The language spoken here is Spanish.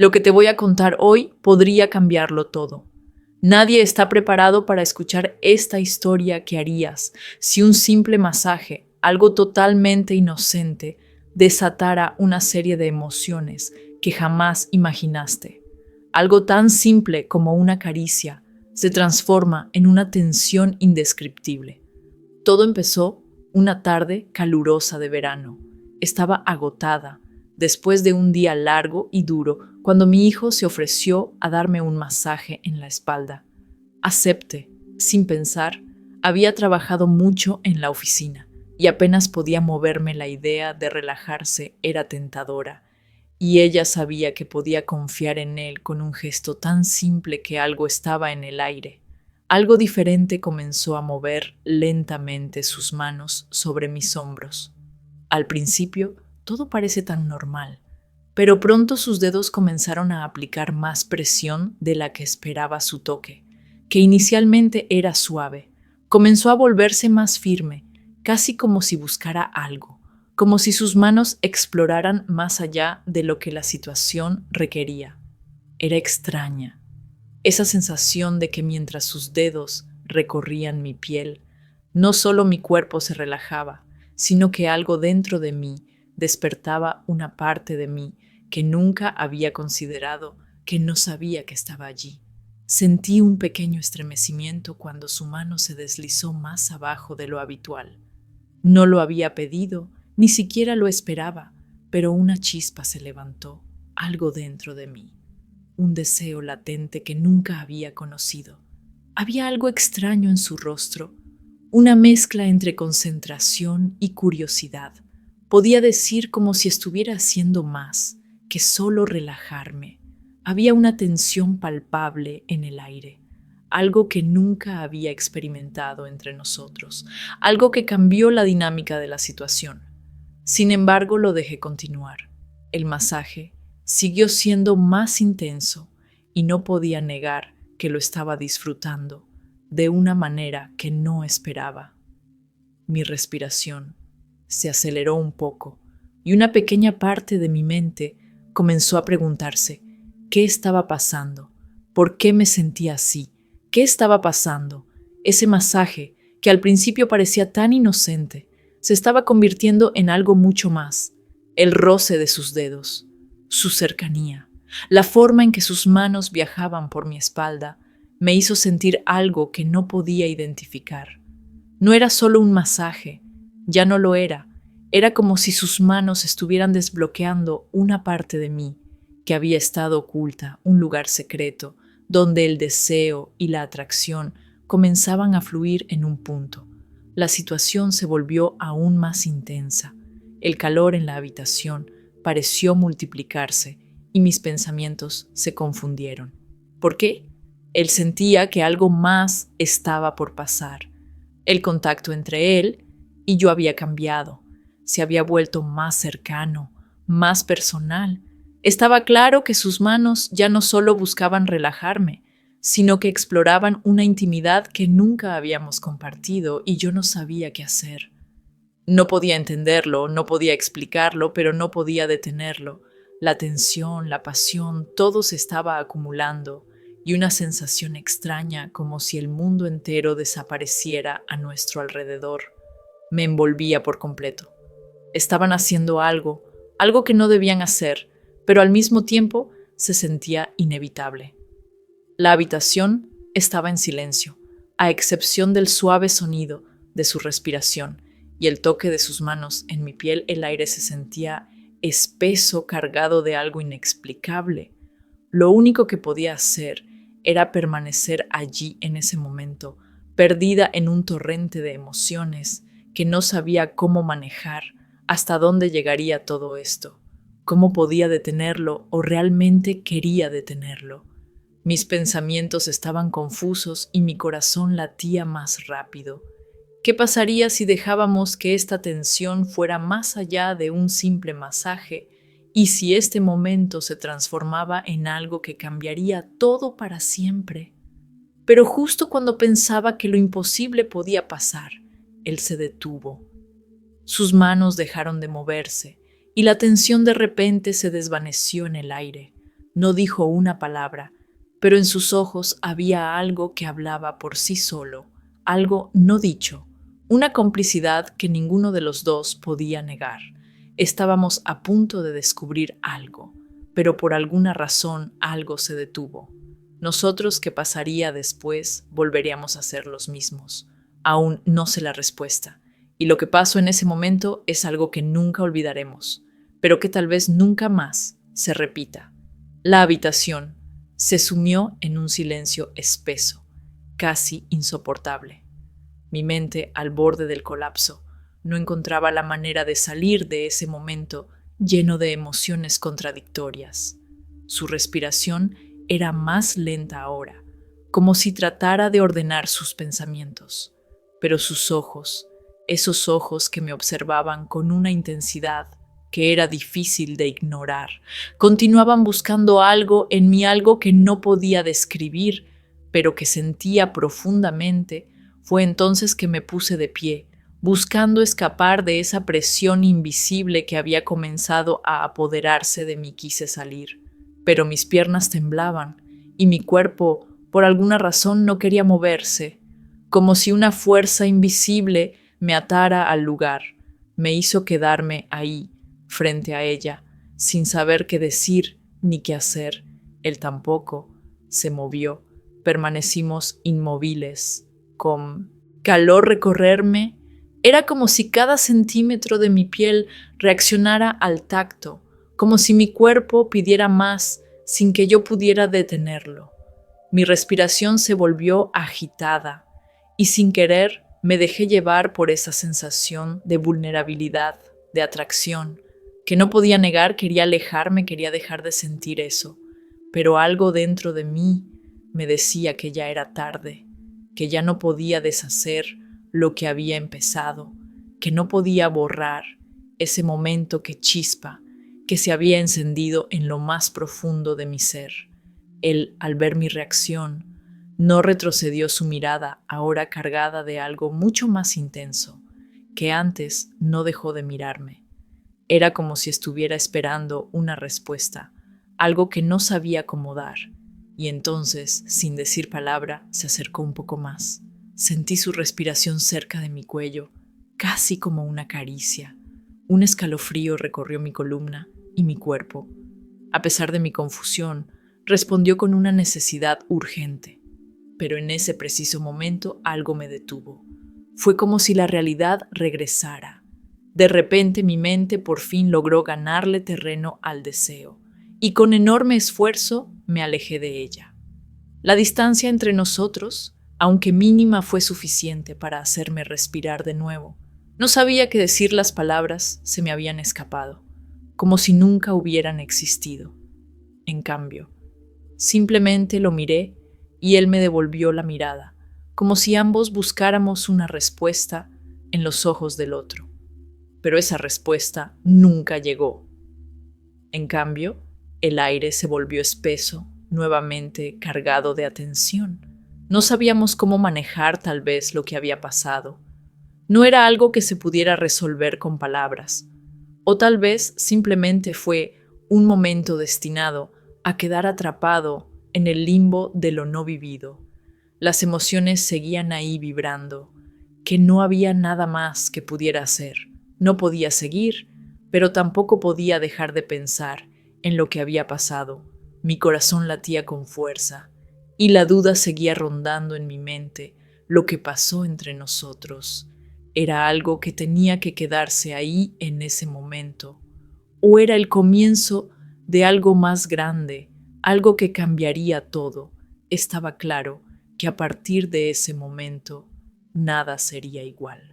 Lo que te voy a contar hoy podría cambiarlo todo. Nadie está preparado para escuchar esta historia que harías si un simple masaje, algo totalmente inocente, desatara una serie de emociones que jamás imaginaste. Algo tan simple como una caricia se transforma en una tensión indescriptible. Todo empezó una tarde calurosa de verano. Estaba agotada, después de un día largo y duro, cuando mi hijo se ofreció a darme un masaje en la espalda. Acepté, sin pensar. Había trabajado mucho en la oficina y apenas podía moverme. La idea de relajarse era tentadora, y ella sabía que podía confiar en él con un gesto tan simple que algo estaba en el aire. Algo diferente comenzó a mover lentamente sus manos sobre mis hombros. Al principio, todo parece tan normal, pero pronto sus dedos comenzaron a aplicar más presión de la que esperaba su toque, que inicialmente era suave. Comenzó a volverse más firme, casi como si buscara algo, como si sus manos exploraran más allá de lo que la situación requería. Era extraña, esa sensación de que mientras sus dedos recorrían mi piel, no solo mi cuerpo se relajaba, sino que algo dentro de mí despertaba una parte de mí que nunca había considerado, que no sabía que estaba allí. Sentí un pequeño estremecimiento cuando su mano se deslizó más abajo de lo habitual. No lo había pedido, ni siquiera lo esperaba, pero una chispa se levantó, algo dentro de mí, un deseo latente que nunca había conocido. Había algo extraño en su rostro, una mezcla entre concentración y curiosidad. Podía decir como si estuviera haciendo más que solo relajarme. Había una tensión palpable en el aire, algo que nunca había experimentado entre nosotros, algo que cambió la dinámica de la situación. Sin embargo, lo dejé continuar. El masaje siguió siendo más intenso y no podía negar que lo estaba disfrutando de una manera que no esperaba. Mi respiración se aceleró un poco y una pequeña parte de mi mente comenzó a preguntarse qué estaba pasando, por qué me sentía así, qué estaba pasando. Ese masaje, que al principio parecía tan inocente, se estaba convirtiendo en algo mucho más. El roce de sus dedos, su cercanía, la forma en que sus manos viajaban por mi espalda, me hizo sentir algo que no podía identificar. No era solo un masaje, ya no lo era. Era como si sus manos estuvieran desbloqueando una parte de mí que había estado oculta, un lugar secreto, donde el deseo y la atracción comenzaban a fluir en un punto. La situación se volvió aún más intensa. El calor en la habitación pareció multiplicarse y mis pensamientos se confundieron. ¿Por qué? Él sentía que algo más estaba por pasar. El contacto entre él y yo había cambiado. Se había vuelto más cercano, más personal. Estaba claro que sus manos ya no solo buscaban relajarme, sino que exploraban una intimidad que nunca habíamos compartido y yo no sabía qué hacer. No podía entenderlo, no podía explicarlo, pero no podía detenerlo. La tensión, la pasión, todo se estaba acumulando y una sensación extraña como si el mundo entero desapareciera a nuestro alrededor me envolvía por completo. Estaban haciendo algo, algo que no debían hacer, pero al mismo tiempo se sentía inevitable. La habitación estaba en silencio, a excepción del suave sonido de su respiración y el toque de sus manos en mi piel. El aire se sentía espeso, cargado de algo inexplicable. Lo único que podía hacer era permanecer allí en ese momento, perdida en un torrente de emociones que no sabía cómo manejar, hasta dónde llegaría todo esto, cómo podía detenerlo o realmente quería detenerlo. Mis pensamientos estaban confusos y mi corazón latía más rápido. ¿Qué pasaría si dejábamos que esta tensión fuera más allá de un simple masaje y si este momento se transformaba en algo que cambiaría todo para siempre? Pero justo cuando pensaba que lo imposible podía pasar, él se detuvo. Sus manos dejaron de moverse y la tensión de repente se desvaneció en el aire. No dijo una palabra, pero en sus ojos había algo que hablaba por sí solo, algo no dicho, una complicidad que ninguno de los dos podía negar. Estábamos a punto de descubrir algo, pero por alguna razón algo se detuvo. Nosotros, ¿qué pasaría después? Volveríamos a ser los mismos. Aún no sé la respuesta, y lo que pasó en ese momento es algo que nunca olvidaremos, pero que tal vez nunca más se repita. La habitación se sumió en un silencio espeso, casi insoportable. Mi mente, al borde del colapso, no encontraba la manera de salir de ese momento lleno de emociones contradictorias. Su respiración era más lenta ahora, como si tratara de ordenar sus pensamientos. Pero sus ojos, esos ojos que me observaban con una intensidad que era difícil de ignorar, continuaban buscando algo en mí, algo que no podía describir, pero que sentía profundamente. Fue entonces que me puse de pie, buscando escapar de esa presión invisible que había comenzado a apoderarse de mí. Quise salir, pero mis piernas temblaban y mi cuerpo, por alguna razón, no quería moverse, como si una fuerza invisible me atara al lugar. Me hizo quedarme ahí, frente a ella, sin saber qué decir ni qué hacer. Él tampoco se movió. Permanecimos inmóviles, con calor recorrerme. Era como si cada centímetro de mi piel reaccionara al tacto, como si mi cuerpo pidiera más sin que yo pudiera detenerlo. Mi respiración se volvió agitada y sin querer me dejé llevar por esa sensación de vulnerabilidad, de atracción, que no podía negar. Quería alejarme, quería dejar de sentir eso, pero algo dentro de mí me decía que ya era tarde, que ya no podía deshacer lo que había empezado, que no podía borrar ese momento que se había encendido en lo más profundo de mi ser. Él, al ver mi reacción, no retrocedió su mirada, ahora cargada de algo mucho más intenso, que antes no dejó de mirarme. Era como si estuviera esperando una respuesta, algo que no sabía cómo dar, y entonces, sin decir palabra, se acercó un poco más. Sentí su respiración cerca de mi cuello, casi como una caricia. Un escalofrío recorrió mi columna y mi cuerpo. A pesar de mi confusión, respondió con una necesidad urgente. Pero en ese preciso momento algo me detuvo. Fue como si la realidad regresara. De repente mi mente por fin logró ganarle terreno al deseo, y con enorme esfuerzo me alejé de ella. La distancia entre nosotros, aunque mínima, fue suficiente para hacerme respirar de nuevo. No sabía qué decir, las palabras se me habían escapado, como si nunca hubieran existido. En cambio, simplemente lo miré y él me devolvió la mirada, como si ambos buscáramos una respuesta en los ojos del otro. Pero esa respuesta nunca llegó. En cambio, el aire se volvió espeso, nuevamente cargado de atención. No sabíamos cómo manejar tal vez lo que había pasado. No era algo que se pudiera resolver con palabras, o tal vez simplemente fue un momento destinado a quedar atrapado en el limbo de lo no vivido. Las emociones seguían ahí vibrando, que no había nada más que pudiera hacer. No podía seguir, pero tampoco podía dejar de pensar en lo que había pasado. Mi corazón latía con fuerza y la duda seguía rondando en mi mente. Lo que pasó entre nosotros era algo que tenía que quedarse ahí en ese momento, o era el comienzo de algo más grande, algo que cambiaría todo. Estaba claro que a partir de ese momento nada sería igual.